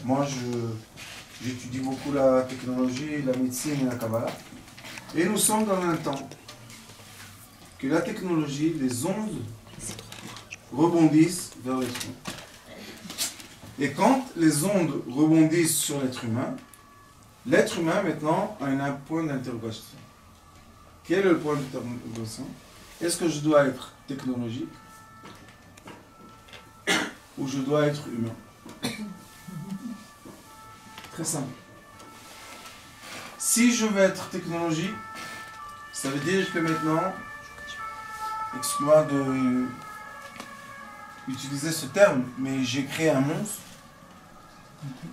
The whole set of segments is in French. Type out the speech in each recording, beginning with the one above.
moi j'étudie beaucoup la technologie, la médecine et la Kabbalah. Et nous sommes dans un temps que la technologie, les ondes rebondissent vers l'être humain. Et quand les ondes rebondissent sur l'être humain maintenant a un point d'interrogation. Quel est le point d'interrogation? Est-ce que je dois être technologique ou je dois être humain? Très simple. Si je veux être technologique, ça veut dire que maintenant, excuse-moi de utiliser ce terme, mais j'ai créé un monstre.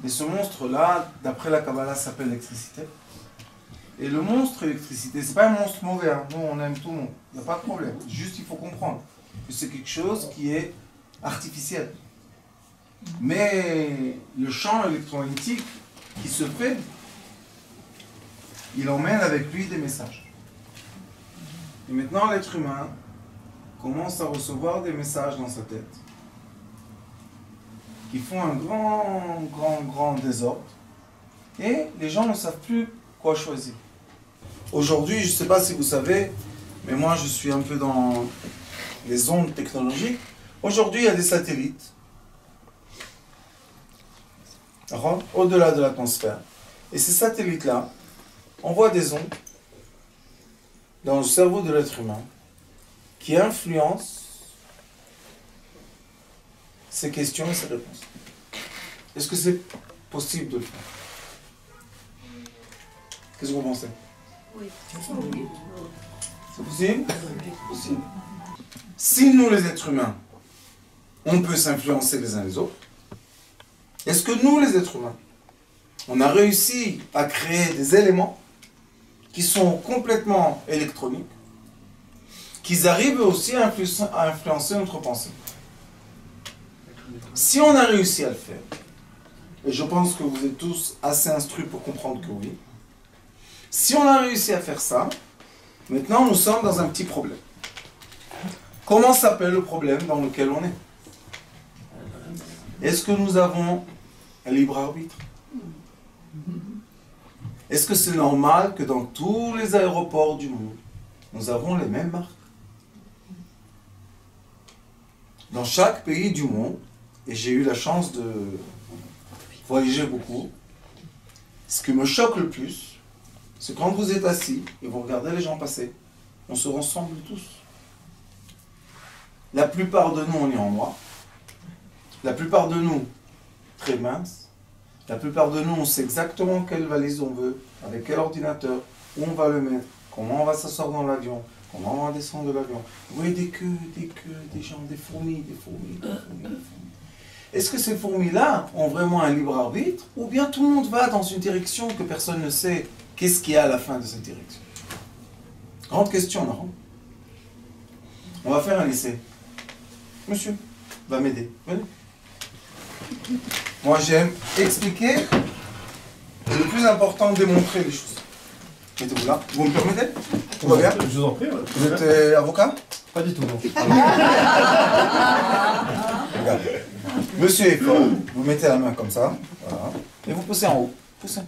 Et ce monstre-là, d'après la Kabbalah, s'appelle l'électricité. Et le monstre électricité, c'est pas un monstre mauvais, hein. Nous on aime tout le monde, il n'y a pas de problème. Juste il faut comprendre que c'est quelque chose qui est artificiel. Mais le champ électromagnétique qui se fait, il emmène avec lui des messages. Et maintenant l'être humain commence à recevoir des messages dans sa tête qui font un grand désordre. Et les gens ne savent plus quoi choisir. Aujourd'hui, je ne sais pas si vous savez, mais moi je suis un peu dans les ondes technologiques. Aujourd'hui, il y a des satellites au-delà de l'atmosphère. Et ces satellites-là envoient des ondes dans le cerveau de l'être humain qui influencent ses questions et ses réponses. Est-ce que c'est possible de le faire? Qu'est-ce que vous pensez? Oui. C'est possible? C'est possible. Si nous, les êtres humains, on peut s'influencer les uns les autres, est-ce que nous, les êtres humains, on a réussi à créer des éléments qui sont complètement électroniques, qui arrivent aussi à influencer notre pensée? Si on a réussi à le faire, et je pense que vous êtes tous assez instruits pour comprendre que oui, si on a réussi à faire ça, maintenant nous sommes dans un petit problème. Comment s'appelle le problème dans lequel on est? Est-ce que nous avons un libre arbitre? Est-ce que c'est normal que dans tous les aéroports du monde, nous avons les mêmes marques? Dans chaque pays du monde, et j'ai eu la chance de voyager beaucoup, ce qui me choque le plus, c'est quand vous êtes assis et vous regardez les gens passer, on se ressemble tous. La plupart de nous, on est en noir. La plupart de nous, très minces. La plupart de nous, on sait exactement quelle valise on veut, avec quel ordinateur, où on va le mettre, comment on va s'asseoir dans l'avion, comment on va descendre de l'avion. Vous voyez des queues, des gens, des fourmis. Est-ce que ces fourmis-là ont vraiment un libre arbitre, ou bien tout le monde va dans une direction que personne ne sait qu'est-ce qu'il y a à la fin de cette direction? Grande question, non? On va faire un essai. Monsieur va m'aider. Venez. Moi, j'aime expliquer, et le plus important, démontrer les choses. Mettez-vous là. Vous me permettez? Tout va bien? Je vous en prie. Ouais. Vous êtes avocat? Pas du tout, non. Regardez. Monsieur est fort. Vous mettez la main comme ça. Voilà. Et vous poussez en haut. Poussez.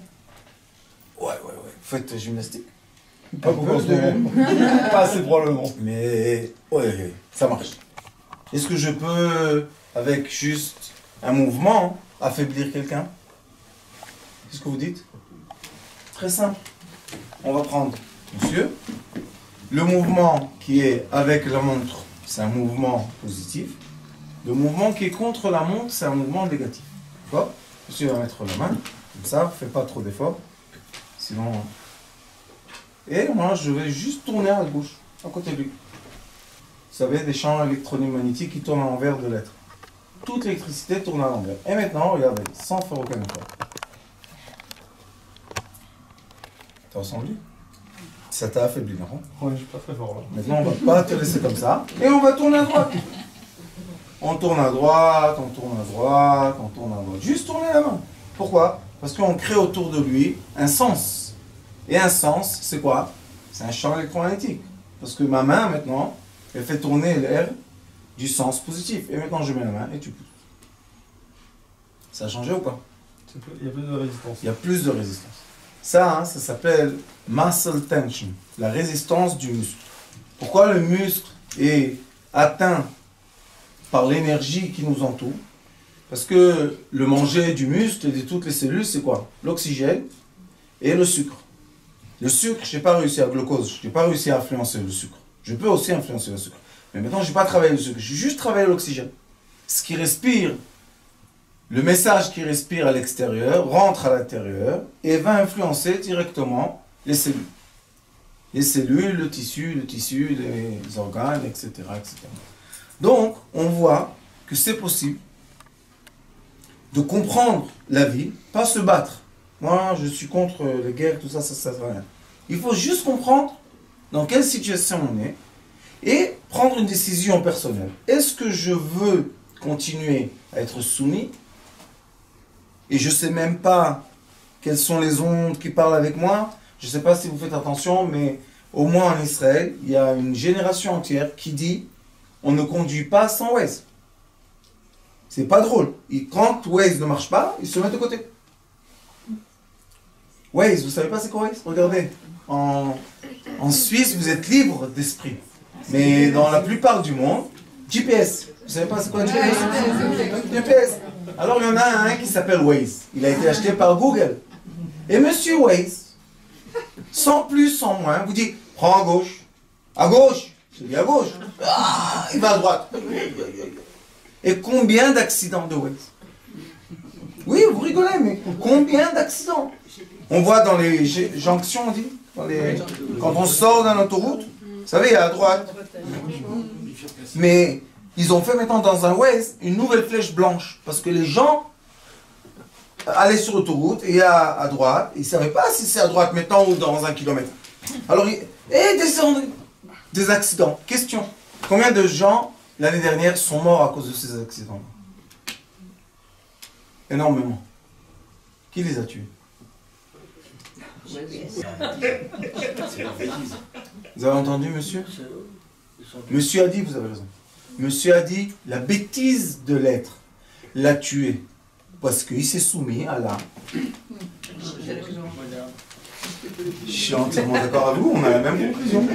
Ouais. Vous faites gymnastique. Pas beaucoup en ce moment. Pas assez probablement. Mais ouais, ça marche. Est-ce que je peux, avec juste un mouvement, affaiblir quelqu'un? Qu'est-ce que vous dites? Très simple. On va prendre monsieur. Le mouvement qui est avec la montre, c'est un mouvement positif. Le mouvement qui est contre la montre, c'est un mouvement négatif. D'accord? Monsieur va mettre la main, comme ça, faites pas trop d'efforts. Sinon... Et moi, je vais juste tourner à gauche, à côté de lui. Vous savez, des champs électromagnétiques qui tournent à l'envers de l'être. Toute l'électricité tourne à l'envers. Et maintenant, regardez, sans faire aucun effort. T'as ressenti? Ça t'a affaibli, non? Ouais, je suis pas très fort là. Maintenant, on va pas te laisser comme ça. Et on va tourner à droite. On tourne à droite, on tourne à droite, on tourne à droite. Juste tourner la main. Pourquoi? Parce qu'on crée autour de lui un sens. Et un sens, c'est quoi? C'est un champ électromagnétique. Parce que ma main, maintenant, elle fait tourner l'air du sens positif. Et maintenant, je mets la main et tu pousses. Ça a changé ou pas? Il y a plus de résistance. Il y a plus de résistance. Ça, hein, ça s'appelle muscle tension, la résistance du muscle. Pourquoi le muscle est atteint par l'énergie qui nous entoure? Parce que le manger du muscle et de toutes les cellules, c'est quoi? L'oxygène et le sucre. Le sucre, je n'ai pas réussi à glucose, je n'ai pas réussi à influencer le sucre. Je peux aussi influencer le sucre. Mais maintenant, je n'ai pas travaillé le sucre, j'ai juste travaillé l'oxygène. Ce qui respire, le message qui respire à l'extérieur rentre à l'intérieur et va influencer directement les cellules. Les cellules, le tissu, les organes, etc., etc. Donc, on voit que c'est possible de comprendre la vie, pas se battre. Moi, je suis contre les guerres, tout ça, ça sert à rien. Il faut juste comprendre dans quelle situation on est et prendre une décision personnelle. Est-ce que je veux continuer à être soumis et je ne sais même pas quelles sont les ondes qui parlent avec moi? Je ne sais pas si vous faites attention, mais au moins en Israël, il y a une génération entière qui dit on ne conduit pas sans Waze. C'est pas drôle. Et quand Waze ne marche pas, ils se mettent de côté. Waze, vous savez pas c'est quoi Waze? Regardez. En Suisse, vous êtes libre d'esprit. Mais dans la plupart du monde, GPS. Vous savez pas c'est quoi GPS? GPS. Alors il y en a un qui s'appelle Waze. Il a été acheté par Google. Et monsieur Waze, sans plus, sans moins, vous dit prends à gauche. À gauche. Je dis à gauche. Ah, il va à droite. Et combien d'accidents de Waze? Oui, vous rigolez, mais combien d'accidents? On voit dans les jonctions, on dit, quand on sort d'une autoroute, vous savez, il y a à droite. Mais ils ont fait maintenant dans un Waze une nouvelle flèche blanche, parce que les gens allaient sur l'autoroute et à droite, ils ne savaient pas si c'est à droite maintenant ou dans 1 kilomètre. Alors, des accidents. Question, combien de gens l'année dernière sont morts à cause de ces accidents? Énormément. Qui les a tués? Vous avez entendu, monsieur? Monsieur a dit, vous avez raison. Monsieur a dit, la bêtise de l'être l'a tué. Parce qu'il s'est soumis à la... Je suis entièrement d'accord avec vous, on a la même conclusion.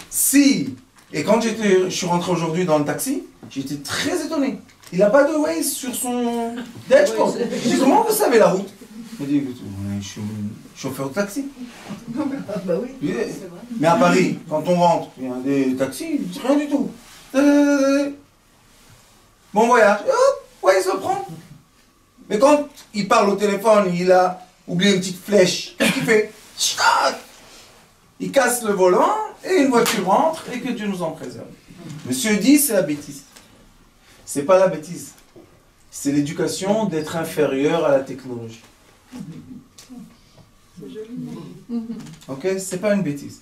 Si, et quand je suis rentré aujourd'hui dans le taxi, j'étais très étonné. Il n'a pas de Waze sur son dashboard. Je dis, comment vous savez la route? Il m'a dit, écoute, je suis chauffeur de taxi. Bah oui, Mais à Paris, quand on rentre, il y a des taxis, rien du tout. Bon voyage, hop, Waze le prend. Mais quand il parle au téléphone, il a oublié une petite flèche. Qu'est-ce qu'il fait? Il casse le volant et une voiture rentre et que Dieu nous en préserve. Monsieur dit, c'est la bêtise. C'est pas la bêtise. C'est l'éducation d'être inférieur à la technologie. Ok? C'est pas une bêtise.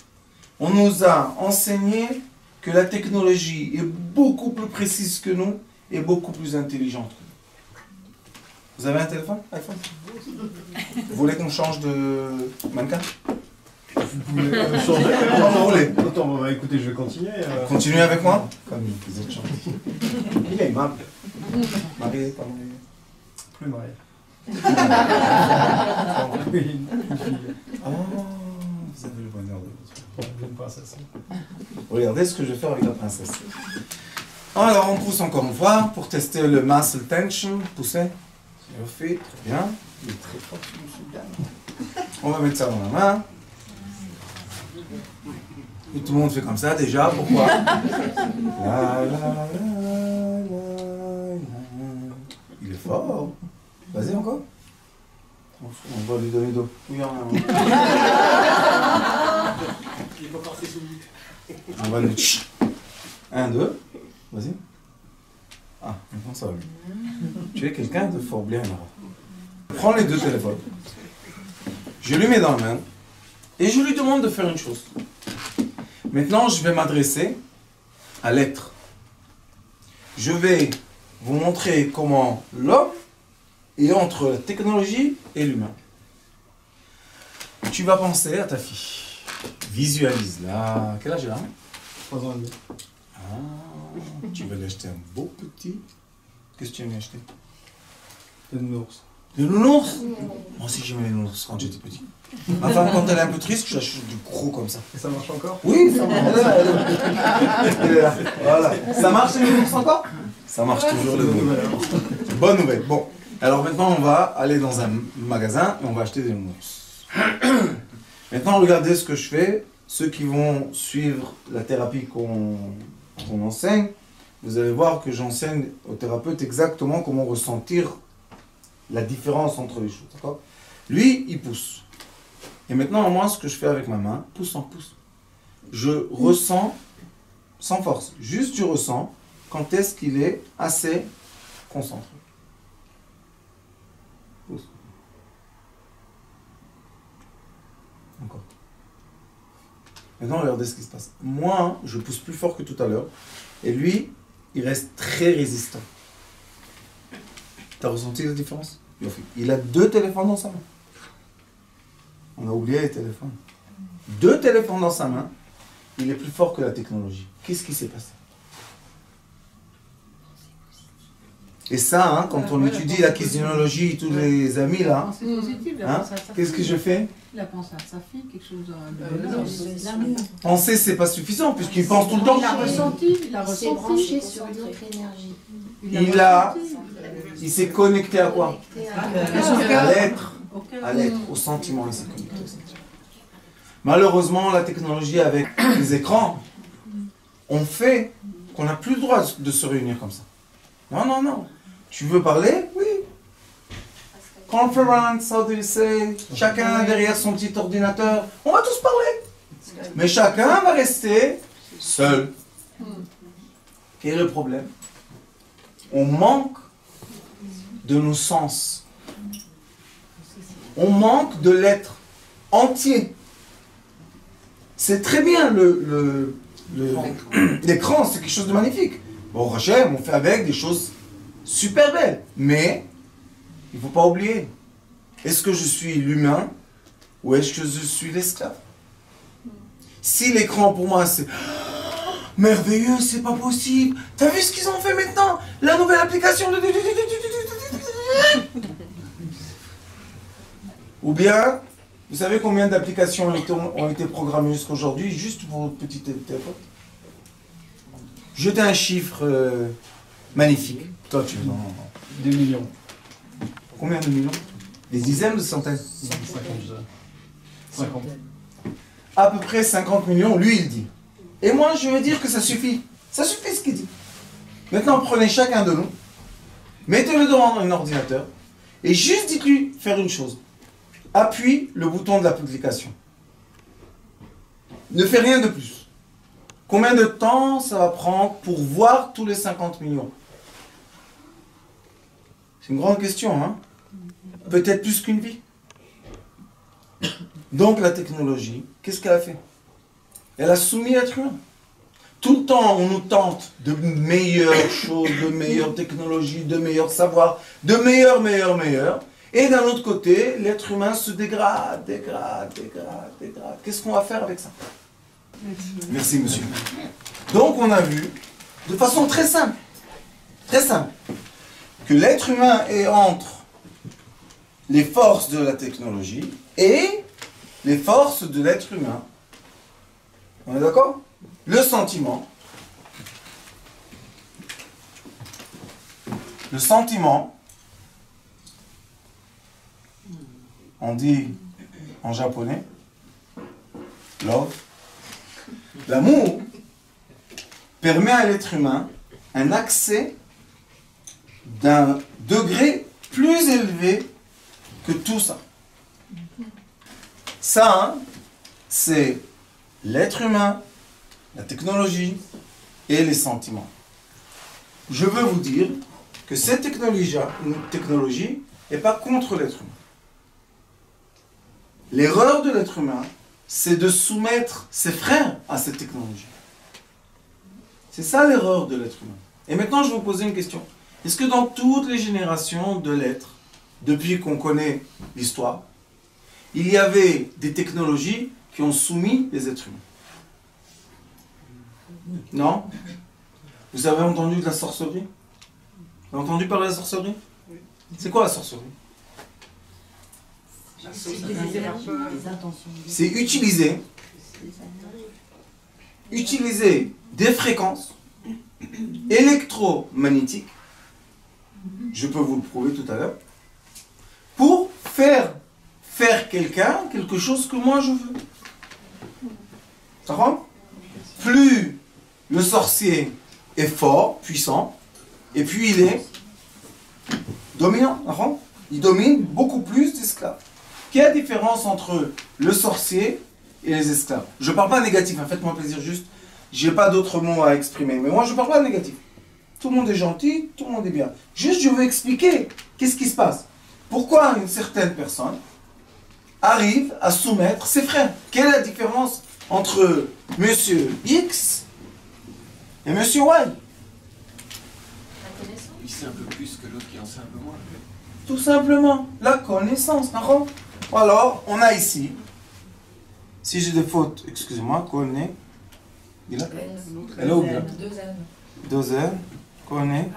On nous a enseigné que la technologie est beaucoup plus précise que nous et beaucoup plus intelligente que nous. Vous avez un téléphone, iPhone? Vous voulez qu'on change de mannequin? Vous pouvez changer. Comment vous voulez? Attends, bah, écoutez, je vais continuer. Continuez avec moi? Comme vous êtes gentil. Il est aimable. Marié, pas marié? Plus marié. Oui. Oh, vous avez le bonheur de votre Une princesse. Regardez ce que je vais faire avec la princesse. Alors on pousse encore une fois pour tester le muscle tension. Poussez. Je fais très bien. Il est très fort, je me suis bien. On va mettre ça dans la main. Et tout le monde fait comme ça déjà. Pourquoi? Il est fort. Vas-y encore. On va lui donner d'eau. Oui, on va lui... 1, 2. Vas-y. Ah, maintenant ça va mieux. Tu es quelqu'un de fort bien là. Prends les deux téléphones. Je lui mets dans la main. Et je lui demande de faire une chose. Maintenant, je vais m'adresser à l'être. Je vais vous montrer comment l'homme est entre la technologie et l'humain. Tu vas penser à ta fille. Visualise-la. Quel âge elle a? 3 ans et demi. Ah, tu vas lui acheter un beau petit... Qu'est-ce que tu vas lui acheter? Une ours. Les nounours? Moi aussi j'aimais les nounours quand j'étais petit. Ma femme, quand elle est un peu triste, je l'achète du gros comme ça. Et ça marche encore? Oui, ça marche. Elle est là. Voilà. Ça marche les nounours encore? Ça marche toujours les nounours. Bonne nouvelle. Bon, alors maintenant on va aller dans un magasin et on va acheter des nounours. Maintenant regardez ce que je fais. Ceux qui vont suivre la thérapie qu'on enseigne, vous allez voir que j'enseigne au thérapeute exactement comment ressentir la différence entre les choses. D'accord? Lui, il pousse. Et maintenant, moi, ce que je fais avec ma main, pouce en pouce, je ressens sans force. Juste je ressens quand est-ce qu'il est assez concentré. Pouce. Encore. Maintenant, regardez ce qui se passe. Moi, je pousse plus fort que tout à l'heure. Et lui, il reste très résistant. T'as ressenti la différence? Il a 2 téléphones dans sa main. On a oublié les téléphones. 2 téléphones dans sa main. Il est plus fort que la technologie. Qu'est-ce qui s'est passé? Et ça, hein, quand on étudie la kinésiologie, tous les amis là, hein, qu'est-ce que je fais? Il a pensé à sa fille, quelque chose de l'amour. Penser, c'est pas suffisant, puisqu'il pense tout le temps. Il a ressenti, il a C'est ressenti. branché sur notre énergie. Il s'est connecté à quoi? À l'être, Aucun- au sentiment, il s'est connecté au sentiment. Malheureusement, la technologie avec les écrans, on fait qu'on n'a plus le droit de se réunir comme ça. Non, non, non. Tu veux parler? Oui. Conference, how do you say? Chacun derrière son petit ordinateur. On va tous parler. Mais chacun va rester seul. Quel est le problème? On manque de nos sens. On manque de l'être entier. C'est très bien l'écran, c'est quelque chose de magnifique. Bon, Rachel, on fait avec des choses super belles. Mais, il ne faut pas oublier, est-ce que je suis l'humain ou est-ce que je suis l'esclave? Si l'écran pour moi c'est merveilleux, c'est pas possible. T'as vu ce qu'ils ont fait maintenant? La nouvelle application de... Ou bien, vous savez combien d'applications ont été programmées jusqu'à aujourd'hui, juste pour votre petite téléphone? Jetez un chiffre magnifique. Toi, tu veux. Non. Des millions. Combien de millions? Des dizaines, de centaines? 50. À peu près 50 millions, lui, il dit. Et moi, je veux dire que ça suffit. Ça suffit ce qu'il dit. Maintenant, prenez chacun de nous, mettez-le devant un ordinateur, et juste dites-lui faire une chose. Appuie le bouton de l'application. Ne fais rien de plus. Combien de temps ça va prendre pour voir tous les 50 millions? C'est une grande question, hein? Peut-être plus qu'une vie. Donc la technologie, qu'est-ce qu'elle a fait? Elle a soumis l'être humain. Tout le temps, on nous tente de meilleures choses, de meilleures technologies, de meilleurs savoirs, de meilleurs. Et d'un autre côté, l'être humain se dégrade. Qu'est-ce qu'on va faire avec ça? Merci, monsieur. Donc, on a vu, de façon très simple, que l'être humain est entre les forces de la technologie et les forces de l'être humain. On est d'accord? Le sentiment. Le sentiment, on dit en japonais, love. L'amour permet à l'être humain un accès d'un degré plus élevé que tout ça. Ça, hein, c'est l'être humain, la technologie et les sentiments. Je veux vous dire que cette technologie n'est pas contre l'être humain. L'erreur de l'être humain, c'est de soumettre ses frères à cette technologie. C'est ça l'erreur de l'être humain. Et maintenant, je vais vous poser une question. Est-ce que dans toutes les générations de l'être, depuis qu'on connaît l'histoire, il y avait des technologies qui ont soumis les êtres humains? Non? Vous avez entendu de la sorcellerie? Vous avez entendu parler de la sorcellerie? C'est quoi la sorcellerie? C'est utiliser des fréquences électromagnétiques, je peux vous le prouver tout à l'heure, pour faire quelqu'un quelque chose que moi je veux. Ça va? Plus le sorcier est fort, puissant, et puis il est dominant. Il domine beaucoup plus d'esclaves. Quelle est la différence entre le sorcier et les esclaves? Je ne parle pas négatif, faites-moi plaisir juste. Je n'ai pas d'autres mots à exprimer, mais moi je ne parle pas négatif. Tout le monde est gentil, tout le monde est bien. Juste, je veux expliquer qu'est-ce qui se passe. Pourquoi une certaine personne arrive à soumettre ses frères? Quelle est la différence entre Monsieur X et Monsieur Y? Il sait un peu plus que l'autre qui en sait un peu moins. Tout simplement, la connaissance. Alors, on a ici, si j'ai des fautes, excusez-moi, connaît. Il a Elle a oublié. Deux N. Connaît.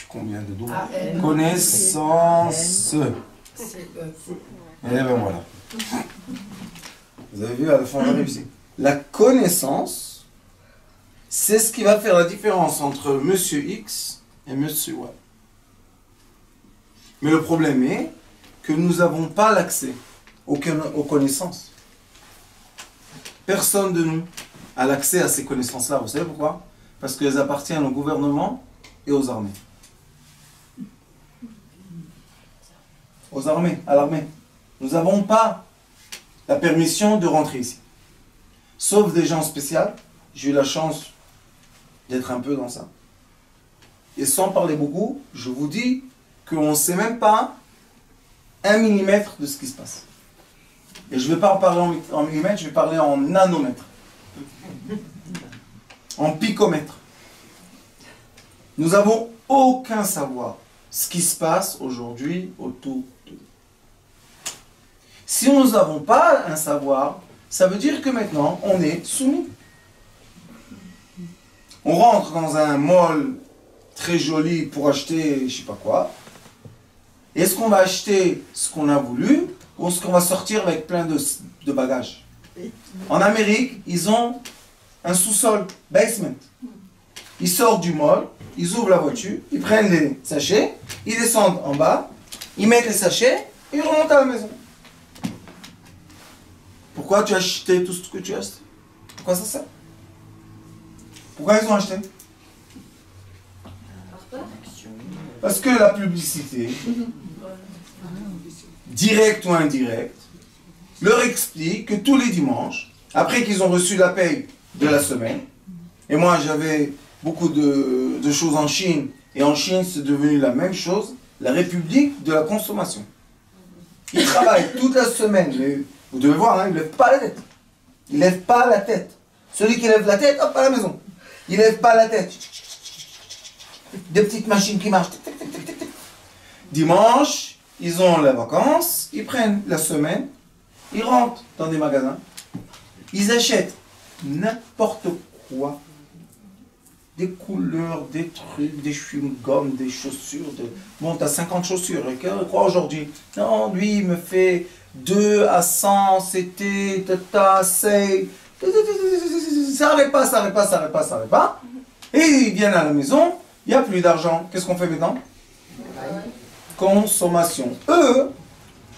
Combien de doubles? Connaissance. Et bien voilà. Vous avez vu, à la fin, on a réussi. La connaissance, c'est ce qui va faire la différence entre Monsieur X et Monsieur Y. Mais le problème est que nous n'avons pas l'accès aux connaissances. Personne de nous a l'accès à ces connaissances-là. Vous savez pourquoi? Parce qu'elles appartiennent au gouvernement et aux armées. Aux armées, à l'armée. Nous n'avons pas la permission de rentrer ici. Sauf des gens spéciaux. J'ai eu la chance d'être un peu dans ça. Et sans parler beaucoup, je vous dis qu'on ne sait même pas 1 millimètre de ce qui se passe. Et je ne vais pas en parler en millimètres, je vais parler en nanomètres. En picomètres. Nous n'avons aucun savoir ce qui se passe aujourd'hui autour de nous. Si nous n'avons pas un savoir, ça veut dire que maintenant, on est soumis. On rentre dans un mall très joli pour acheter je ne sais pas quoi. Est-ce qu'on va acheter ce qu'on a voulu ou est-ce qu'on va sortir avec plein de bagages? En Amérique, ils ont un sous-sol, basement. Ils sortent du mall, ils ouvrent la voiture, ils prennent les sachets, ils descendent en bas, ils mettent les sachets et ils remontent à la maison. Pourquoi tu as acheté tout ce que tu as acheté? Pourquoi ça sert? Pourquoi ils ont acheté? Parce que la publicité, directe ou indirecte, leur explique que tous les dimanches, après qu'ils ont reçu la paye de la semaine, et moi j'avais beaucoup de choses en Chine, et en Chine c'est devenu la même chose, la république de la consommation. Ils travaillent toute la semaine, mais vous devez voir, ils ne lèvent pas la tête. Ils ne lèvent pas la tête. Celui qui lève la tête, hop, à la maison. Il ne lève pas la tête. Des petites machines qui marchent. Dimanche, ils ont les vacances, ils prennent la semaine, ils rentrent dans des magasins, ils achètent n'importe quoi. Des couleurs, des trucs, des chewing-gums, des chaussures. Bon, tu as 50 chaussures. Et quoi aujourd'hui? Non, lui, il me fait 2 à 100, c'était, tata, c'est. Ça n'arrête pas, ça n'arrête pas, ça n'arrête pas, ça n'arrête pas. Et ils viennent à la maison, il n'y a plus d'argent. Qu'est-ce qu'on fait maintenant? Consommation. Eux,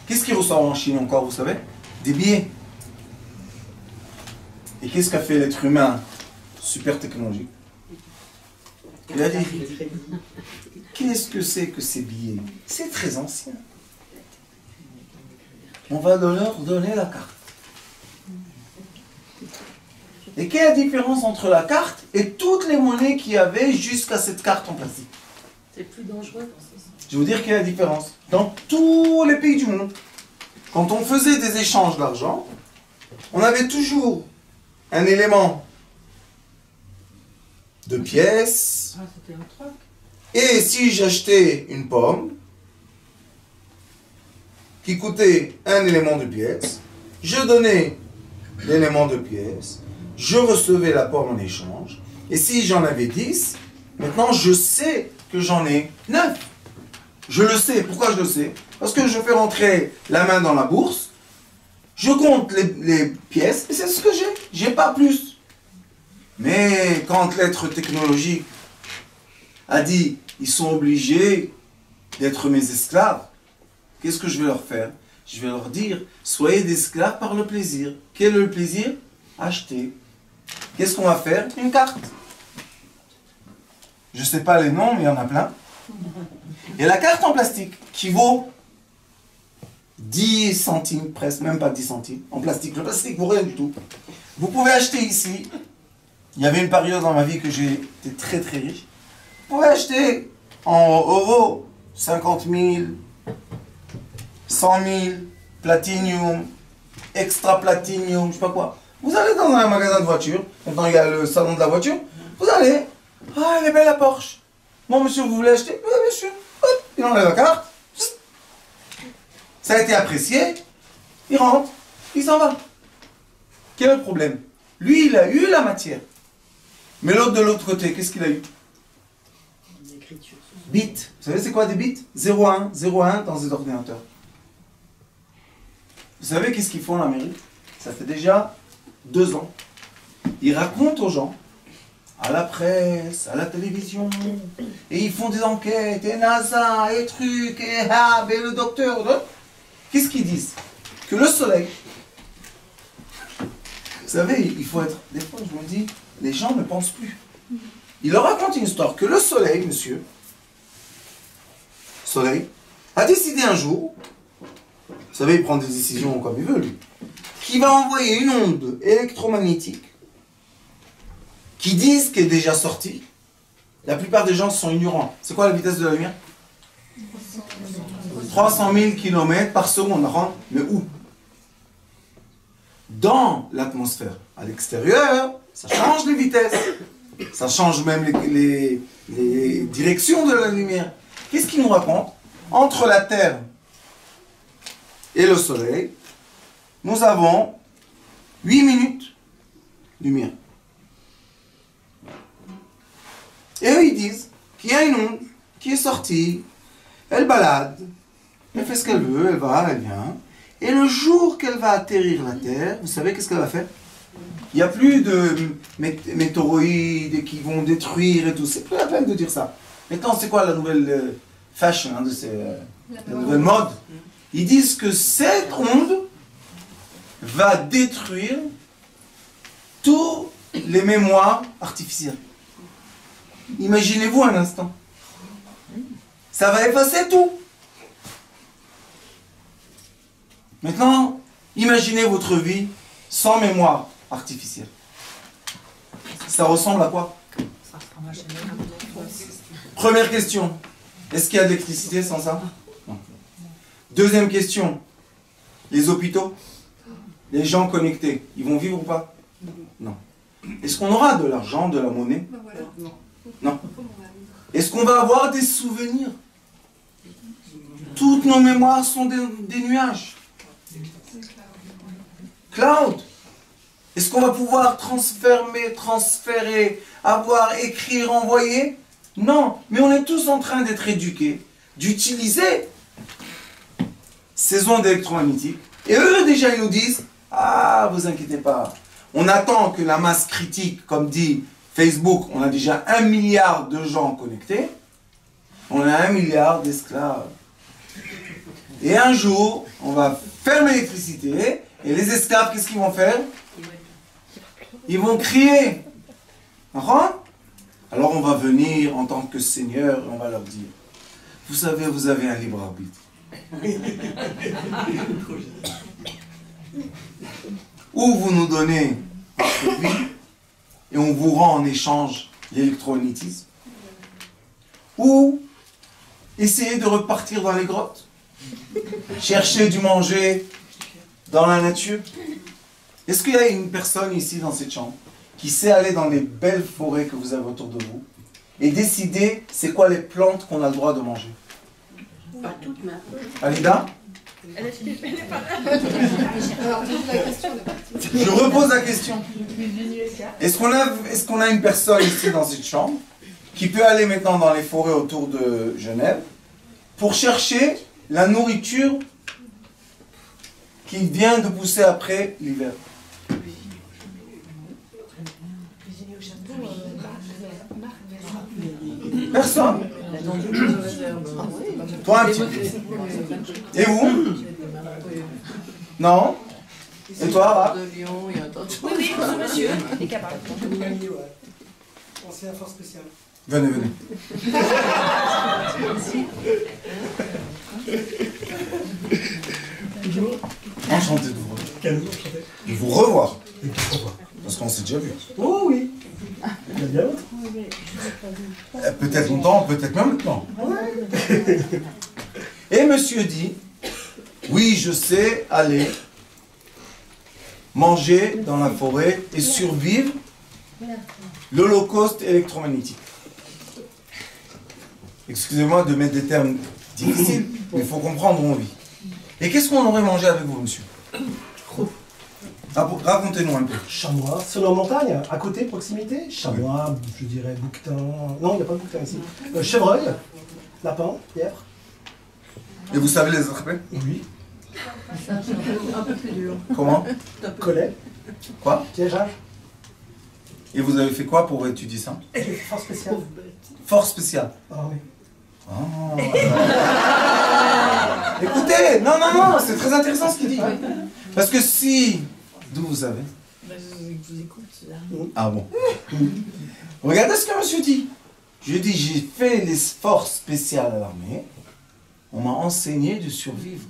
qu'est-ce qu'ils reçoivent en Chine encore, vous savez? Des billets. Et qu'est-ce qu'a fait l'être humain? Super technologique. Il a dit, qu'est-ce que c'est que ces billets? C'est très ancien. On va leur donner la carte. Et quelle est la différence entre la carte et toutes les monnaies qu'il y avait jusqu'à cette carte en plastique? C'est plus dangereux pour ça. Je vais vous dire quelle est la différence. Dans tous les pays du monde, quand on faisait des échanges d'argent, on avait toujours un élément de pièces. Ah, c'était un troc. Et si j'achetais une pomme qui coûtait un élément de pièce, je donnais l'élément de pièce, je recevais la pomme en échange, et si j'en avais 10, maintenant je sais que j'en ai 9. Je le sais. Pourquoi je le sais? Parce que je fais rentrer la main dans la bourse, je compte les pièces, et c'est ce que j'ai. J'ai pas plus. Mais quand l'être technologique a dit, ils sont obligés d'être mes esclaves, qu'est-ce que je vais leur faire? Je vais leur dire, soyez des esclaves par le plaisir. Quel est le plaisir? Acheter. Qu'est-ce qu'on va faire? Une carte. Je ne sais pas les noms, mais il y en a plein. Et la carte en plastique, qui vaut 10 centimes, presque, même pas 10 centimes, en plastique. Le plastique vaut rien du tout. Vous pouvez acheter ici. Il y avait une période dans ma vie que j'étais très très riche. Vous pouvez acheter en euros 50 000, 100 000, platinium, extra platinium, je sais pas quoi. Vous allez dans un magasin de voitures, maintenant il y a le salon de la voiture, vous allez, ah elle est belle la Porsche. Bon monsieur, vous voulez acheter? Oui monsieur. Hop, il enlève la carte. Ça a été apprécié, il rentre, il s'en va. Quel est le problème? Lui il a eu la matière. Mais l'autre de l'autre côté, qu'est-ce qu'il a eu? Bits. Vous savez c'est quoi des bits? 0,1, 0,1 dans des ordinateurs. Vous savez qu'est-ce qu'ils font en Amérique? Ça fait déjà 2 ans. Ils racontent aux gens, à la presse, à la télévision, et ils font des enquêtes, et NASA, et trucs, et et le docteur. Qu'est-ce qu'ils disent? Que le soleil, vous savez, il faut être... Des fois, je me dis, les gens ne pensent plus. Il leur raconte une histoire que le soleil, monsieur, soleil, a décidé un jour, vous savez, il prend des décisions comme il veut, lui, qui va envoyer une onde électromagnétique qui disent qu'elle est déjà sortie. La plupart des gens sont ignorants. C'est quoi la vitesse de la lumière? 300 000 km par seconde. Mais où? Dans l'atmosphère. À l'extérieur, ça change les vitesses. Ça change même les directions de la lumière. Qu'est-ce qu'il nous raconte? Entre la Terre et le Soleil, nous avons 8 minutes lumière. Et eux, ils disent qu'il y a une onde qui est sortie, elle balade, elle fait ce qu'elle veut, elle va, elle vient. Et le jour qu'elle va atterrir la Terre, vous savez qu'est-ce qu'elle va faire? Il n'y a plus de météoroïdes qui vont détruire et tout. C'est plus la peine de dire ça. Maintenant, c'est quoi la nouvelle fashion, hein, la nouvelle mode? Ils disent que cette onde va détruire tous les mémoires artificielles. Imaginez-vous un instant. Ça va effacer tout. Maintenant, imaginez votre vie sans mémoire artificielle. Ça ressemble à quoi? Première question. Est-ce qu'il y a de l'électricité sans ça? Non. Deuxième question. Les hôpitaux? Les gens connectés, ils vont vivre ou pas? Non. Est-ce qu'on aura de l'argent, de la monnaie? Non. Est-ce qu'on va avoir des souvenirs? Toutes nos mémoires sont des nuages. Cloud. Est-ce qu'on va pouvoir transférer, avoir, écrire, envoyer? Non. Mais on est tous en train d'être éduqués, d'utiliser ces ondes électromagnétiques. Et eux, déjà, ils nous disent, ah, vous inquiétez pas. On attend que la masse critique, comme dit Facebook, on a déjà 1 milliard de gens connectés. On a 1 milliard d'esclaves. Et un jour, on va fermer l'électricité. Et les esclaves, qu'est-ce qu'ils vont faire? Ils vont crier. Alors on va venir en tant que Seigneur et on va leur dire, vous savez, vous avez un libre arbitre. Ou vous nous donnez votre vie et on vous rend en échange l'électromagnétisme. Ou essayez de repartir dans les grottes. Chercher du manger dans la nature. Est-ce qu'il y a une personne ici dans cette chambre qui sait aller dans les belles forêts que vous avez autour de vous et décider c'est quoi les plantes qu'on a le droit de manger? Pas toutes, mais... Alida? Je repose la question. Est-ce qu'on a une personne ici dans cette chambre qui peut aller maintenant dans les forêts autour de Genève pour chercher la nourriture qui vient de pousser après l'hiver. Personne. Toi un petit peu. Et vous? Non? Et toi, Ara? Oui, monsieur. Il est capable. Ancien force spéciale. Venez, venez. Enchanté de vous revoir. Parce qu'on s'est déjà vu. Oh oui. Il y a bien l'autre. Peut-être longtemps, peut-être même maintenant. Et monsieur dit, oui, je sais aller manger dans la forêt et survivre l'Holocauste électromagnétique. Excusez-moi de mettre des termes difficiles, mais il faut comprendre où on vit. Et qu'est-ce qu'on aurait mangé avec vous, monsieur? Racontez-nous un peu. Chamois, sur la montagne, à côté, proximité. Chamois, je dirais bouquetin. Non, il n'y a pas de bouquetin ici. Chevreuil, lapin, lièvre. Et vous savez les attraper? Oui. Ça, c'est un peu plus dur. Comment? Collet. Quoi? Piégeage. Et vous avez fait quoi pour étudier ça? Force spéciale. Force spéciale. Ah oui. Oh. Écoutez, non, non, non, c'est très intéressant ce qu'il dit. Parce que si... D'où vous savez? Je vous écoute, là. Ah bon. Regardez ce que monsieur dit. Je dis, j'ai fait les forces spéciales à l'armée. On m'a enseigné de survivre.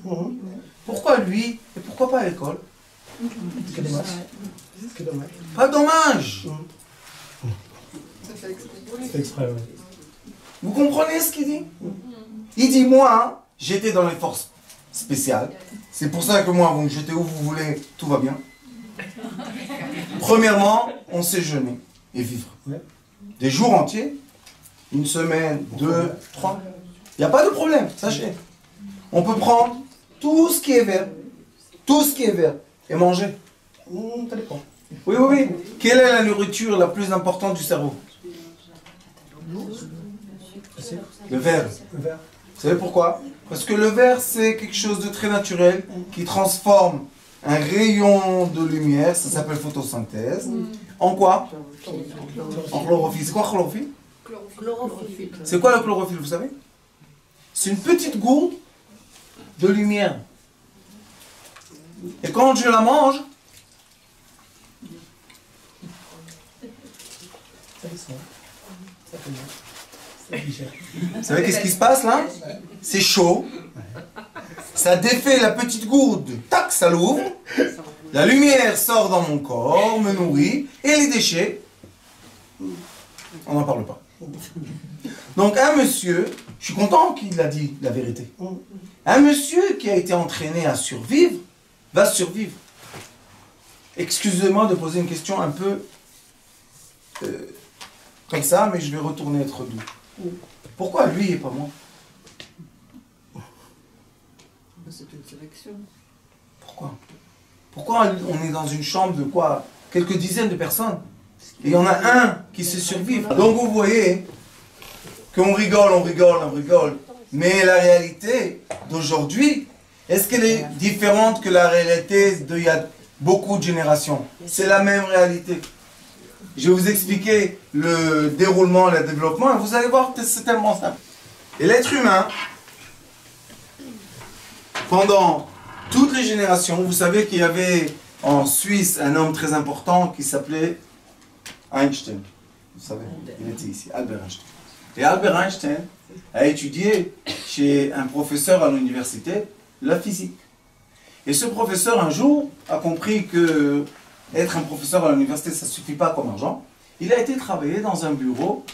Pourquoi lui et pourquoi pas à l'école? C'est dommage. C'est dommage. Pas dommage. C'est exprès, oui. Vous comprenez ce qu'il dit? Il dit, moi, j'étais dans les forces spéciales. C'est pour ça que moi, vous me jetez où vous voulez, tout va bien. Premièrement, on sait jeûner et vivre. Des jours entiers, une semaine, 2, 3. Il n'y a pas de problème, sachez. On peut prendre tout ce qui est vert, et manger. Ça dépend. Oui, oui, oui. Quelle est la nourriture la plus importante du cerveau? Le verre. Le verre. Vous savez pourquoi? Parce que le verre, c'est quelque chose de très naturel qui transforme un rayon de lumière, ça s'appelle photosynthèse, en quoi? En chlorophylle. C'est quoi chlorophylle? C'est quoi le chlorophylle, vous savez? C'est une petite gourde de lumière. Et quand je la mange, vous savez qu'est-ce qui se passe là? C'est chaud. Ça défait la petite gourde, tac, ça l'ouvre. La lumière sort dans mon corps, me nourrit, et les déchets, on n'en parle pas. Donc un monsieur, je suis content qu'il a dit la vérité. Un monsieur qui a été entraîné à survivre, va survivre. Excusez-moi de poser une question un peu comme ça, mais je vais retourner être doux. Pourquoi lui et pas moi? C'est une sélection. Pourquoi? Pourquoi on est dans une chambre de quoi? Quelques dizaines de personnes. Et il y en a un qui sait survivre. Donc vous voyez qu'on rigole, on rigole, on rigole. Mais la réalité d'aujourd'hui, est-ce qu'elle est différente que la réalité d'il y a beaucoup de générations? C'est la même réalité. Je vais vous expliquer le déroulement et le développement et vous allez voir que c'est tellement simple. Et l'être humain, pendant toutes les générations, vous savez qu'il y avait en Suisse un homme très important qui s'appelait Einstein. Vous savez, il était ici, Albert Einstein. Et Albert Einstein a étudié chez un professeur à l'université la physique. Et ce professeur, un jour, a compris que être un professeur à l'université, ça ne suffit pas comme argent. Il a été travailler dans un bureau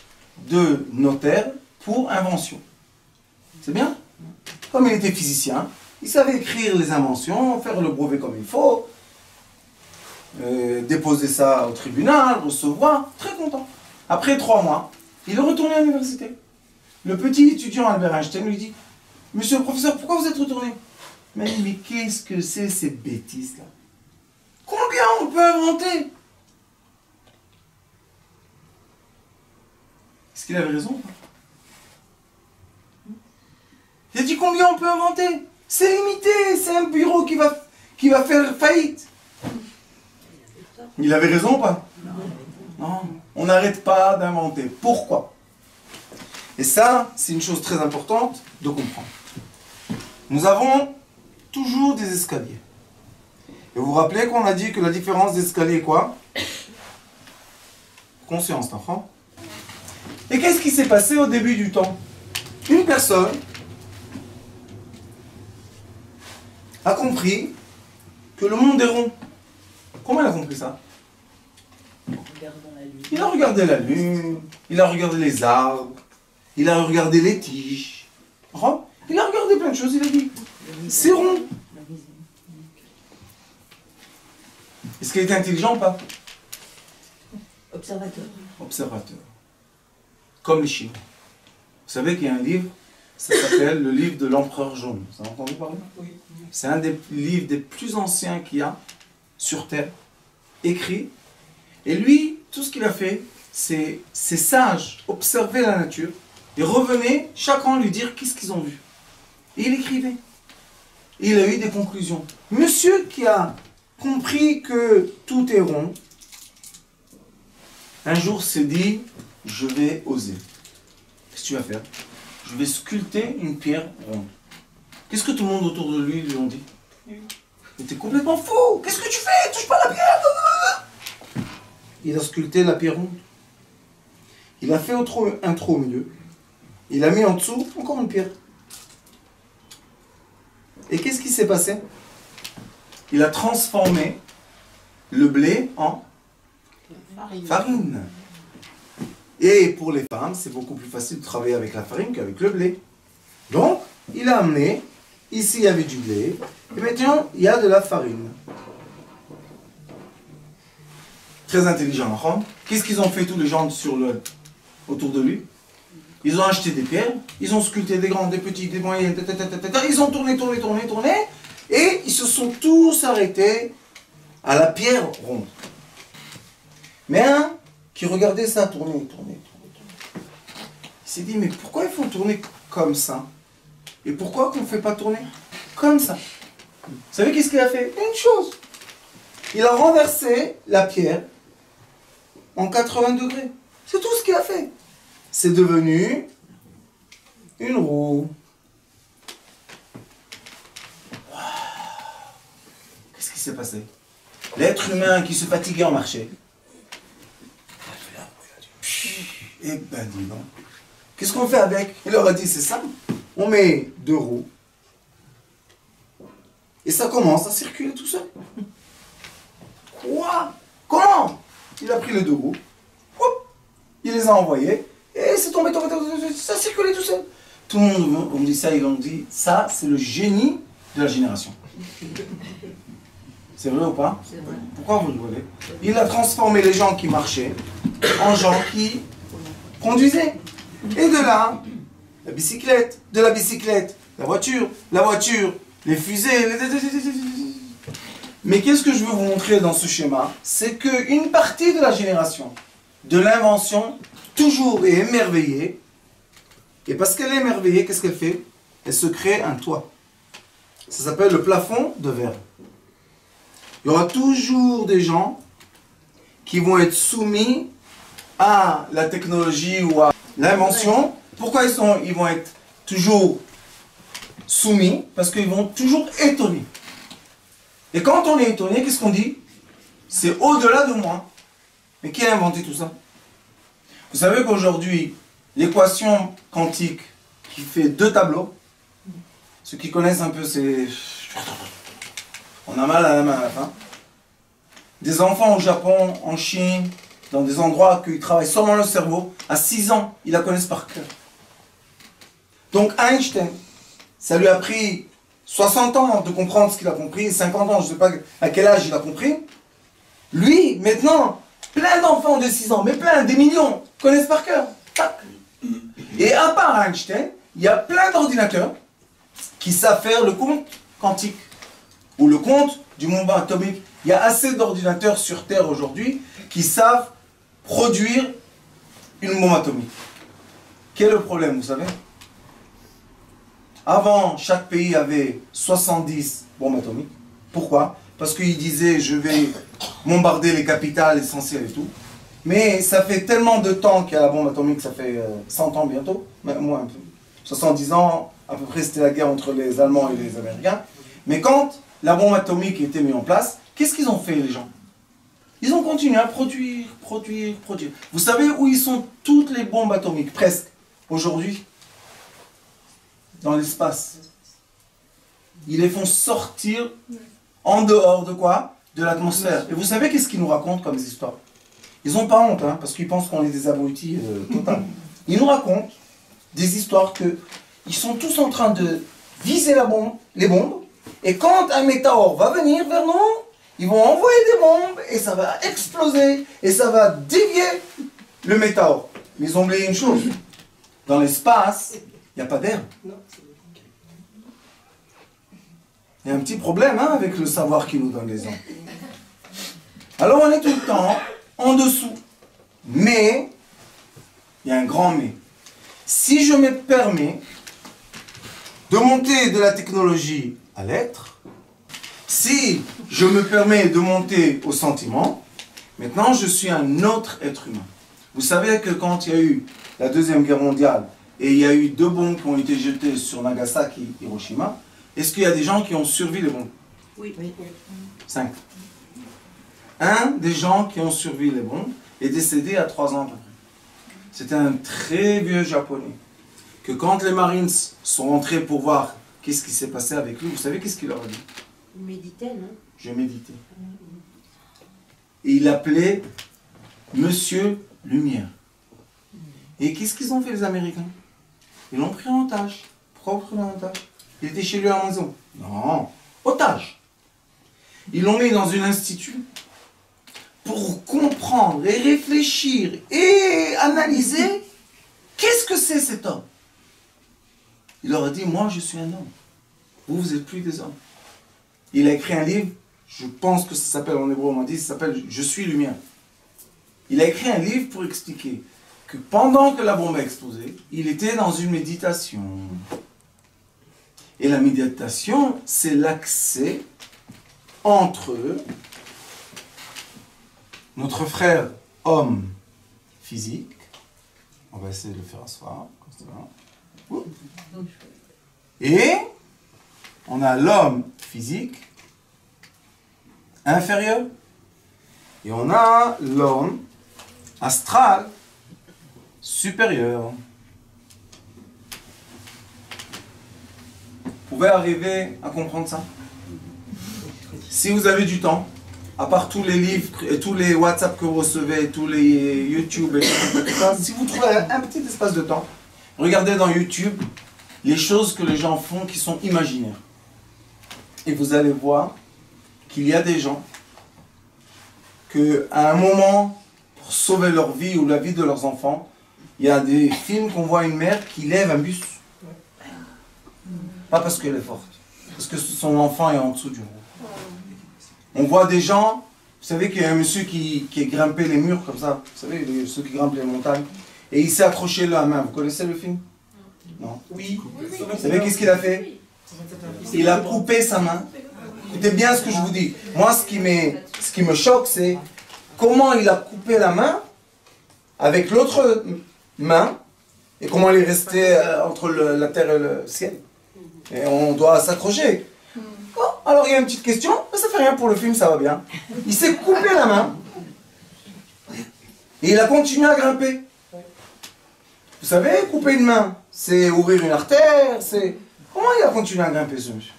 de notaire pour invention. C'est bien? Comme il était physicien, il savait écrire les inventions, faire le brevet comme il faut, déposer ça au tribunal, recevoir, très content. Après 3 mois, il est retourné à l'université. Le petit étudiant Albert Einstein lui dit « Monsieur le professeur, pourquoi vous êtes retourné ?» Il m'a dit « Mais qu'est-ce que c'est ces bêtises-là? Combien on peut inventer ?» qu'il avait raison ou pas? Il a dit combien on peut inventer? C'est limité, c'est un bureau qui va faire faillite. Il avait raison ou pas? Non. On n'arrête pas d'inventer. Pourquoi? Et ça, c'est une chose très importante de comprendre. Nous avons toujours des escaliers. Et vous vous rappelez qu'on a dit que la différence d'escalier est quoi? Conscience, d'enfant. Et qu'est-ce qui s'est passé au début du temps? Une personne a compris que le monde est rond. Comment elle a compris ça? Il a regardé la lune, il a regardé les arbres, il a regardé les tiges. Il a regardé plein de choses, il a dit, c'est rond. Est-ce qu'il était intelligent ou pas? Observateur. Observateur. Comme les Chinois. Vous savez qu'il y a un livre, ça s'appelle le livre de l'empereur jaune. Vous avez entendu parler? Oui. C'est un des livres des plus anciens qu'il y a sur Terre, écrit. Et lui, tout ce qu'il a fait, c'est sage, observer la nature, et revenait chaque an lui dire qu'est-ce qu'ils ont vu. Et il écrivait. Et il a eu des conclusions. Monsieur qui a compris que tout est rond, un jour s'est dit, je vais oser. Qu'est-ce que tu vas faire? Je vais sculpter une pierre ronde. Qu'est-ce que tout le monde autour de lui ont dit? Mais t'es complètement fou! Qu'est-ce que tu fais? Touche pas la pierre! Il a sculpté la pierre ronde. Il a fait un trou au milieu. Il a mis en dessous encore une pierre. Et qu'est-ce qui s'est passé? Il a transformé le blé en farine. Et pour les femmes, c'est beaucoup plus facile de travailler avec la farine qu'avec le blé. Donc, il a amené, ici il y avait du blé, et maintenant il y a de la farine. Très intelligent, hein? Qu'est-ce qu'ils ont fait tous les gens autour de lui? Ils ont acheté des pierres, ils ont sculpté des grandes, des petites, des moyennes, ils ont tourné, et ils se sont tous arrêtés à la pierre ronde. Mais un qui regardait ça tourner, il s'est dit, mais pourquoi il faut tourner comme ça? Et pourquoi qu'on ne fait pas tourner comme ça? Vous savez qu'est-ce qu'il a fait? Une chose. Il a renversé la pierre en 80 degrés. C'est tout ce qu'il a fait. C'est devenu une roue. Wow. Qu'est-ce qui s'est passé? L'être humain qui se fatiguait en marché. Eh ben dis donc. Qu'est-ce qu'on fait avec? Il leur a dit, c'est simple. On met 2 roues. Et ça commence à circuler tout seul. Quoi? Comment? Il a pris les 2 roues. Hop, il les a envoyés. Et c'est tombé, ça circulait tout seul. Tout le monde on me dit ça, ils ont dit, ça c'est le génie de la génération. C'est vrai ou pas? C'est vrai. Pourquoi vous rigolez? Il a transformé les gens qui marchaient en gens qui conduisaient. Et de là, la bicyclette, de la bicyclette, la voiture, les fusées. Mais qu'est-ce que je veux vous montrer dans ce schéma? C'est qu'une partie de la génération, de l'invention, toujours est émerveillée. Et parce qu'elle est émerveillée, qu'est-ce qu'elle fait? Elle se crée un toit. Ça s'appelle le plafond de verre. Il y aura toujours des gens qui vont être soumis à la technologie ou à l'invention. Pourquoi ils vont être toujours soumis? Parce qu'ils vont toujours étonner. Et quand on est étonné, qu'est-ce qu'on dit? C'est au-delà de moi. Mais qui a inventé tout ça? Vous savez qu'aujourd'hui, l'équation quantique qui fait 2 tableaux, ceux qui connaissent un peu, c'est... On a mal à la main à la fin. Des enfants au Japon, en Chine, dans des endroits où ils travaillent seulement le cerveau, à 6 ans, ils la connaissent par cœur. Donc Einstein, ça lui a pris 60 ans de comprendre ce qu'il a compris, 50 ans, je ne sais pas à quel âge il a compris. Lui, maintenant, plein d'enfants de 6 ans, mais plein, des millions, connaissent par cœur. Tac. Et à part Einstein, il y a plein d'ordinateurs qui savent faire le compte quantique, ou le compte du mouvement atomique. Il y a assez d'ordinateurs sur Terre aujourd'hui qui savent produire une bombe atomique. Quel est le problème, vous savez? Avant, chaque pays avait 70 bombes atomiques. Pourquoi? Parce qu'ils disaient, je vais bombarder les capitales essentielles et tout. Mais ça fait tellement de temps qu'il y a la bombe atomique, ça fait 100 ans bientôt, moins un peu. 70 ans, à peu près, c'était la guerre entre les Allemands et les Américains. Mais quand la bombe atomique était mise en place, qu'est-ce qu'ils ont fait, les gens? Ils ont continué à produire. Vous savez où ils sont toutes les bombes atomiques, presque, aujourd'hui? Dans l'espace. Ils les font sortir en dehors de quoi? De l'atmosphère. Et vous savez qu'est-ce qu'ils nous racontent comme histoires? Ils n'ont pas honte, hein, parce qu'ils pensent qu'on est des abrutis total. Ils nous racontent des histoires qu'ils sont tous en train de viser les bombes, et quand un météore va venir vers nous, ils vont envoyer des bombes, et ça va exploser, et ça va dévier le météore. Mais ils ont oublié une chose. Dans l'espace, il n'y a pas d'air. Il y a un petit problème hein, avec le savoir qu'ils nous donnent les hommes. Alors on est tout le temps en dessous. Mais, il y a un grand mais. Si je me permets de monter de la technologie à l'être, si je me permets de monter au sentiment, maintenant je suis un autre être humain. Vous savez que quand il y a eu la Deuxième Guerre mondiale et il y a eu 2 bombes qui ont été jetées sur Nagasaki et Hiroshima, est-ce qu'il y a des gens qui ont survécu les bombes? Oui. 5. Un des gens qui ont survécu les bombes est décédé à 3 ans à peu près. C'était un très vieux japonais. Que quand les Marines sont rentrés pour voir qu'est-ce qui s'est passé avec lui, vous savez qu'est-ce qu'il leur a dit? Il méditait, non? Je méditais. Et il appelait Monsieur Lumière. Et qu'est-ce qu'ils ont fait les Américains? Ils l'ont pris en otage. Pourquoi pris en otage? Il était chez lui à la maison. Non, otage. Ils l'ont mis dans un institut pour comprendre et réfléchir et analyser qu'est-ce que c'est cet homme. Il leur a dit, moi je suis un homme. Vous, vous n'êtes plus des hommes. Il a écrit un livre, je pense que ça s'appelle en hébreu, on m'a dit, ça s'appelle Je suis lumière. Il a écrit un livre pour expliquer que pendant que la bombe a explosé, il était dans une méditation. Et la méditation, c'est l'accès entre notre frère homme physique, on va essayer de le faire asseoir, comme ça. Et on a l'homme physique inférieur, et on a l'homme astral supérieur. Vous pouvez arriver à comprendre ça? Si vous avez du temps, à part tous les livres et tous les WhatsApp que vous recevez, tous les YouTube et tout ça, si vous trouvez un petit espace de temps, regardez dans YouTube les choses que les gens font qui sont imaginaires. Et vous allez voir qu'il y a des gens qu'à un moment, pour sauver leur vie ou la vie de leurs enfants, il y a des films qu'on voit une mère qui lève un bus. Pas parce qu'elle est forte, parce que son enfant est en dessous du roue. On voit des gens, vous savez qu'il y a un monsieur qui est grimpé les murs comme ça, vous savez, ceux qui grimpent les montagnes, et il s'est accroché la main. Vous connaissez le film? Non? Oui. Vous savez qu'est-ce qu'il a fait? Il a coupé sa main. Écoutez bien ce que je vous dis. Moi, ce qui me choque, c'est comment il a coupé la main avec l'autre main, et comment il est resté entre la terre et le ciel. Et on doit s'accrocher. Oh, alors il y a une petite question, mais ça fait rien pour le film, ça va bien. Il s'est coupé la main, et il a continué à grimper. Vous savez, couper une main, c'est ouvrir une artère, c'est... Comment il a continué à grimper ce monsieur?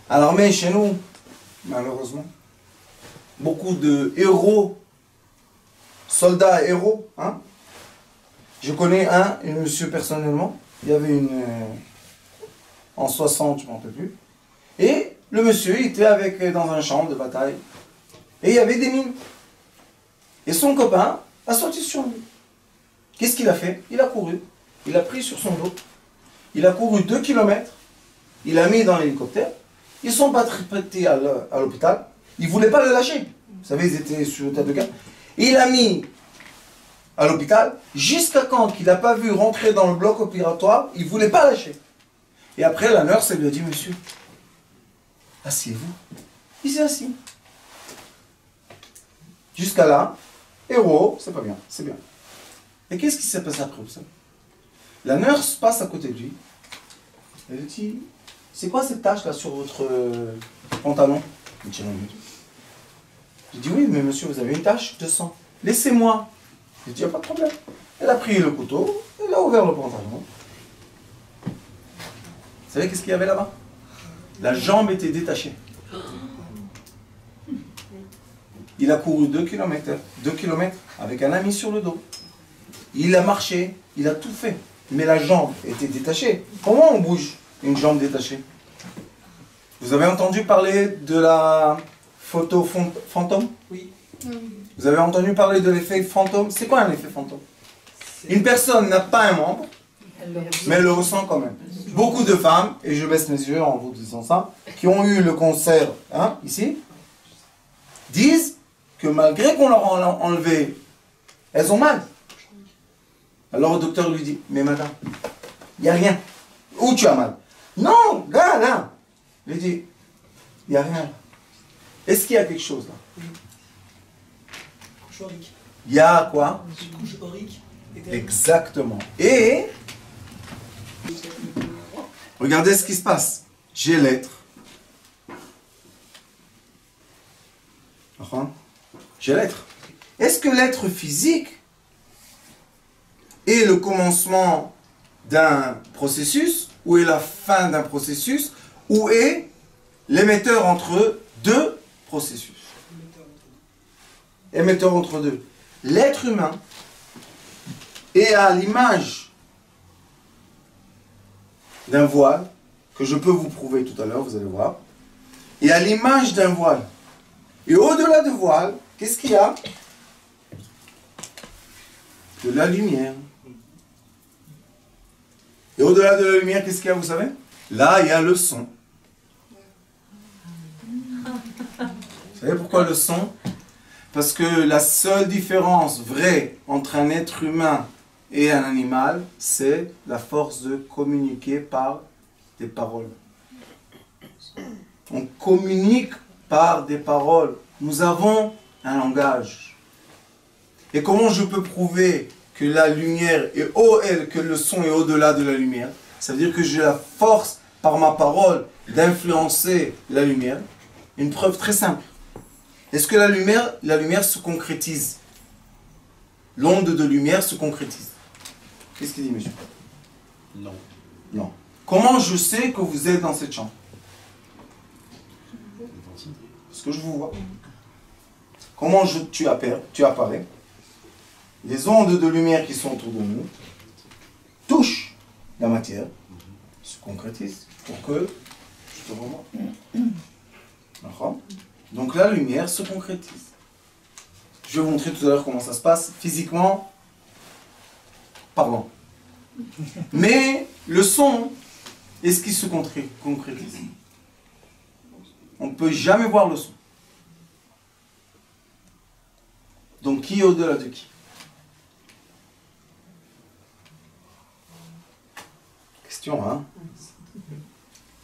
Alors mais chez nous, malheureusement, beaucoup de héros, soldats héros, hein? Je connais un monsieur personnellement, il y avait une... en 60, je ne m'en rappelle plus. Et le monsieur, il était dans un champ de bataille. Et il y avait des mines. Et son copain a sauté sur lui. Qu'est-ce qu'il a fait? Il a couru. Il a pris sur son dos. Il a couru 2 km. Il l'a mis dans l'hélicoptère. Ils sont pas traités à l'hôpital. Ils ne voulaient pas le lâcher. Vous savez, ils étaient sur le tas de gars. Et il a mis à l'hôpital, jusqu'à quand qu'il n'a pas vu rentrer dans le bloc opératoire, il ne voulait pas lâcher. Et après, la nurse, elle lui a dit, monsieur, asseyez-vous. Il s'est assis. Jusqu'à là, héros, c'est pas bien, c'est bien. Et qu'est-ce qui s'est passé après ça? La nurse passe à côté de lui. Elle dit, c'est quoi cette tache là sur votre pantalon? Il dit, je dis, oui, mais monsieur, vous avez une tache de sang. Laissez-moi. Je dis, il n'y a pas de problème. Elle a pris le couteau, elle a ouvert le pantalon. Vous savez qu'est-ce qu'il y avait là-bas? La jambe était détachée. Il a couru 2 kilomètres avec un ami sur le dos. Il a marché, il a tout fait. Mais la jambe était détachée. Comment on bouge une jambe détachée? Vous avez entendu parler de la photo fantôme? Oui. Vous avez entendu parler de l'effet fantôme? C'est quoi un effet fantôme? Une personne n'a pas un membre, mais elle le ressent quand même. Beaucoup de femmes, et je baisse mes yeux en vous disant ça, qui ont eu le cancer, ici, disent que malgré qu'on leur a enlevé, elles ont mal. Alors le docteur lui dit, mais madame, il n'y a rien. Où tu as mal? Non, là. Il lui dit, il n'y a rien. Est-ce qu'il y a quelque chose là? Couche aurique. Il y a quoi? Couche aurique. Exactement. Et regardez ce qui se passe. J'ai l'être. J'ai l'être. Est-ce que l'être physique est le commencement d'un processus, ou est la fin d'un processus, ou est l'émetteur entre deux processus? Émetteur entre deux. L'être humain est à l'image d'un voile, que je peux vous prouver tout à l'heure, vous allez voir, et à l'image d'un voile. Et au-delà du voile, qu'est-ce qu'il y a? De la lumière. Et au-delà de la lumière, qu'est-ce qu'il y a, vous savez? Là, il y a le son. Vous savez pourquoi le son? Parce que la seule différence vraie entre un être humain et un animal, c'est la force de communiquer par des paroles. On communique par des paroles. Nous avons un langage. Et comment je peux prouver que la lumière est que le son est au-delà de la lumière? Ça veut dire que j'ai la force, par ma parole, d'influencer la lumière. Une preuve très simple. Est-ce que la lumière se concrétise? L'onde de lumière se concrétise. Qu'est-ce qu'il dit, monsieur? Non. Non. Comment je sais que vous êtes dans cette chambre? Parce que je vous vois. Comment tu apparais? Les ondes de lumière qui sont autour de nous touchent la matière, se concrétisent pour que je te revoie. D'accord? Donc la lumière se concrétise. Je vais vous montrer tout à l'heure comment ça se passe physiquement parlant. Mais le son, est-ce qu'il se concrétise? On ne peut jamais voir le son. Donc qui est au-delà de qui? Question, hein?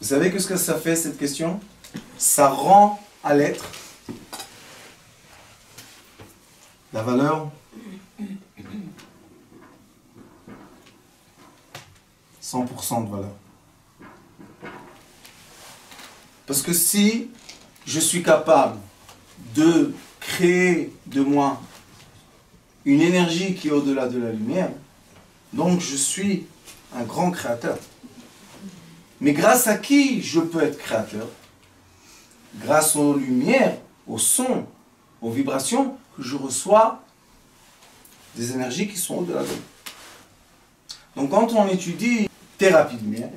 Vous savez ce que ça fait, cette question? Ça rend à l'être la valeur 100% de valeur. Parce que si je suis capable de créer de moi une énergie qui est au-delà de la lumière, donc je suis un grand créateur. Mais grâce à qui je peux être créateur? Grâce aux lumières, au son, aux vibrations que je reçois des énergies qui sont au-delà de moi. Donc quand on étudie thérapie de lumière,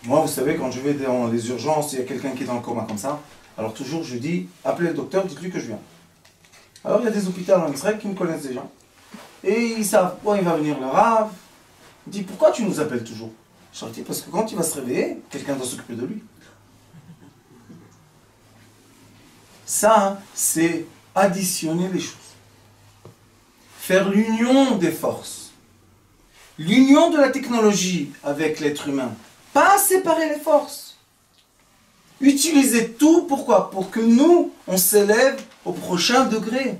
moi vous savez quand je vais dans les urgences, il y a quelqu'un qui est dans le coma comme ça, alors toujours je dis, appelez le docteur, dites-lui que je viens. Alors il y a des hôpitaux en Israël qui me connaissent déjà. Et ils savent, il va venir le Rav. Il dit, pourquoi tu nous appelles toujours? Je leur dis, parce que quand il va se réveiller, quelqu'un doit s'occuper de lui. Ça, c'est additionner les choses. faire l'union des forces, l'union de la technologie avec l'être humain, pas séparer les forces. Utiliser tout, pourquoi? Pour que nous, on s'élève au prochain degré.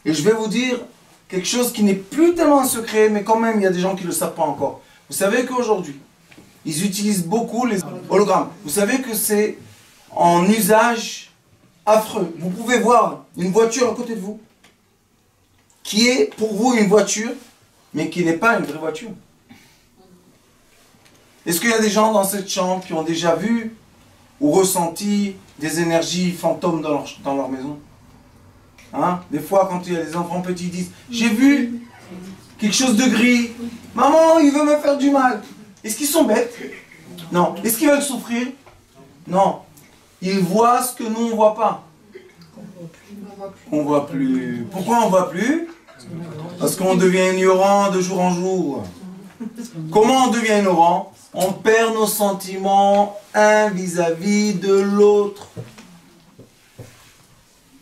Et je vais vous dire quelque chose qui n'est plus tellement un secret, mais quand même, il y a des gens qui ne le savent pas encore. Vous savez qu'aujourd'hui, ils utilisent beaucoup les hologrammes. Vous savez que c'est en usage affreux. Vous pouvez voir une voiture à côté de vous, qui est pour vous une voiture, mais qui n'est pas une vraie voiture. Est-ce qu'il y a des gens dans cette chambre qui ont déjà vu ou ressenti des énergies fantômes dans leur maison? Hein? Des fois, quand il y a des enfants petits, ils disent « J'ai vu quelque chose de gris. Maman, il veut me faire du mal. » Est-ce qu'ils sont bêtes? Non. Est-ce qu'ils veulent souffrir? Non. Ils voient ce que nous, on ne voit pas. On ne voit plus. Pourquoi on ne voit plus? Parce qu'on devient ignorant de jour en jour. Comment on devient ignorant? On perd nos sentiments un vis-à-vis de l'autre.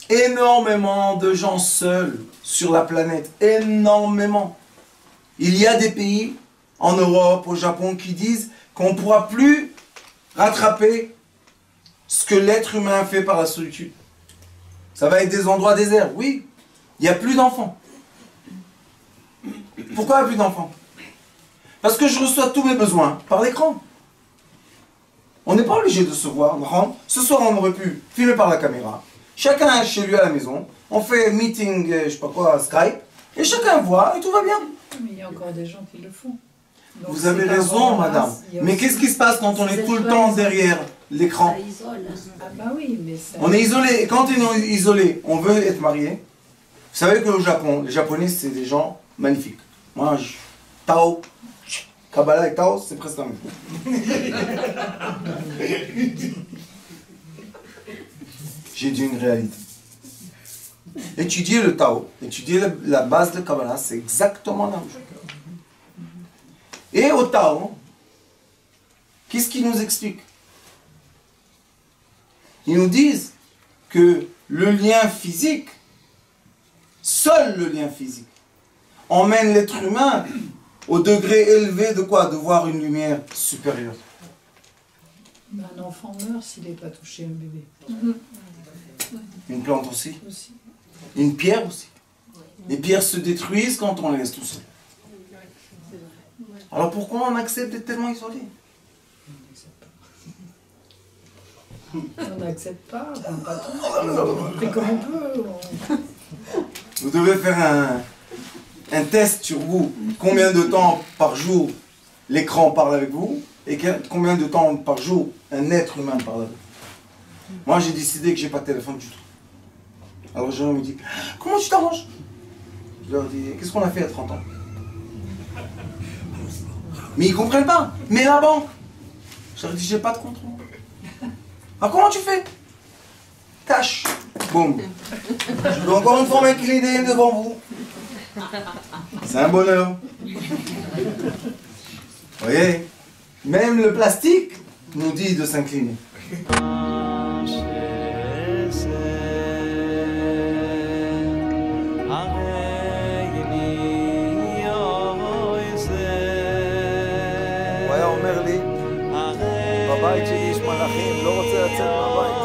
Énormément de gens seuls sur la planète. Énormément. Il y a des pays, en Europe, au Japon, qui disent qu'on ne pourra plus rattraper ce que l'être humain a fait par la solitude. Ça va être des endroits déserts. Oui, il n'y a plus d'enfants. Pourquoi il n'y a plus d'enfants? Parce que je reçois tous mes besoins par l'écran. On n'est pas obligé de se voir. Ce soir, on aurait pu filmer par la caméra. Chacun est chez lui à la maison. On fait meeting, je sais pas quoi, Skype. Et chacun voit et tout va bien. Mais il y a encore des gens qui le font. Donc, vous avez raison, madame. Mais qu'est-ce qui se passe quand on est tout le temps derrière l'écran? Ça isole. Ah bah oui, mais ça... On est isolé. Et quand on est isolé, on veut être marié. Vous savez qu'au Japon, les Japonais, c'est des gens magnifiques. Moi, Tao, Kabbalah et Tao, c'est presque la même chose. J'ai dit une réalité. Étudier le Tao, étudier la base de Kabbalah, c'est exactement la même chose. Et au Tao, qu'est-ce qu'ils nous expliquent? Ils nous disent que le lien physique, seul le lien physique, emmène l'être humain au degré élevé de quoi? De voir une lumière supérieure. Mais un enfant meurt s'il n'est pas touché, un bébé. Une plante aussi. Une pierre aussi. Les pierres se détruisent quand on les laisse tout seul. Alors pourquoi on accepte d'être tellement isolé? On n'accepte pas, on pas tout. On fait comme on peut. Vous devez faire un test sur vous. Combien de temps par jour l'écran parle avec vous? Et combien de temps par jour un être humain parle avec vous? Moi j'ai décidé que j'ai pas de téléphone du tout. Alors les gens me disent, comment tu t'arranges? Je leur dis, qu'est-ce qu'on a fait à 30 ans? Mais ils comprennent pas. Mais la banque, je leur dis, j'ai pas de contrôle. Alors comment tu fais? Cash. Boum. Je dois encore une fois m'incliner devant vous. C'est un bonheur. Vous voyez? Même le plastique nous dit de s'incliner. הוא היה אומר לי, בבית שלי יש מלאכים, לא רוצה לצאת מהבית.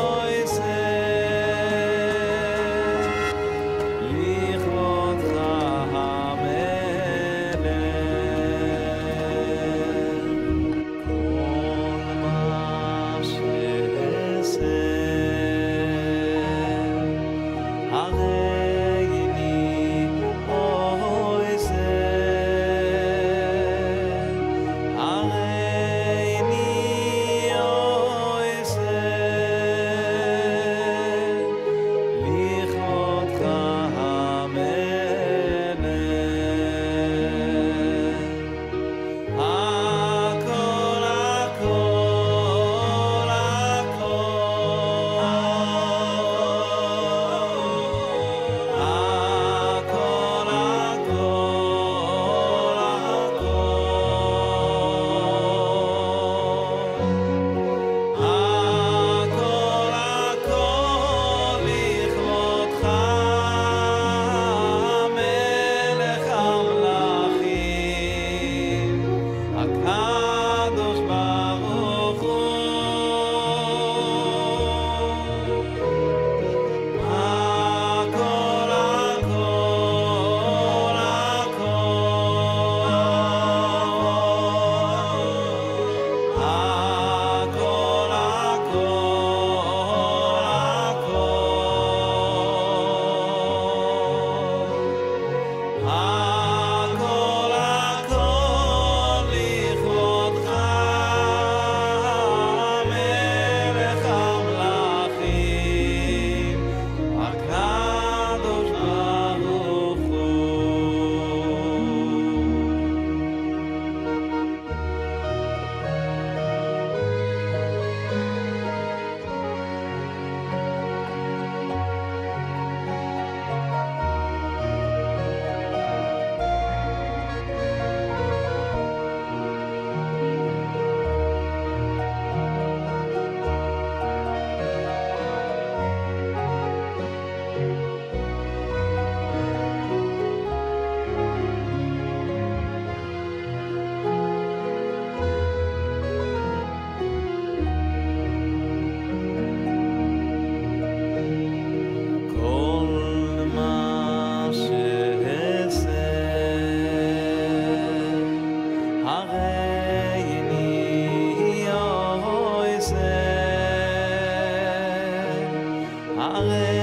pareil.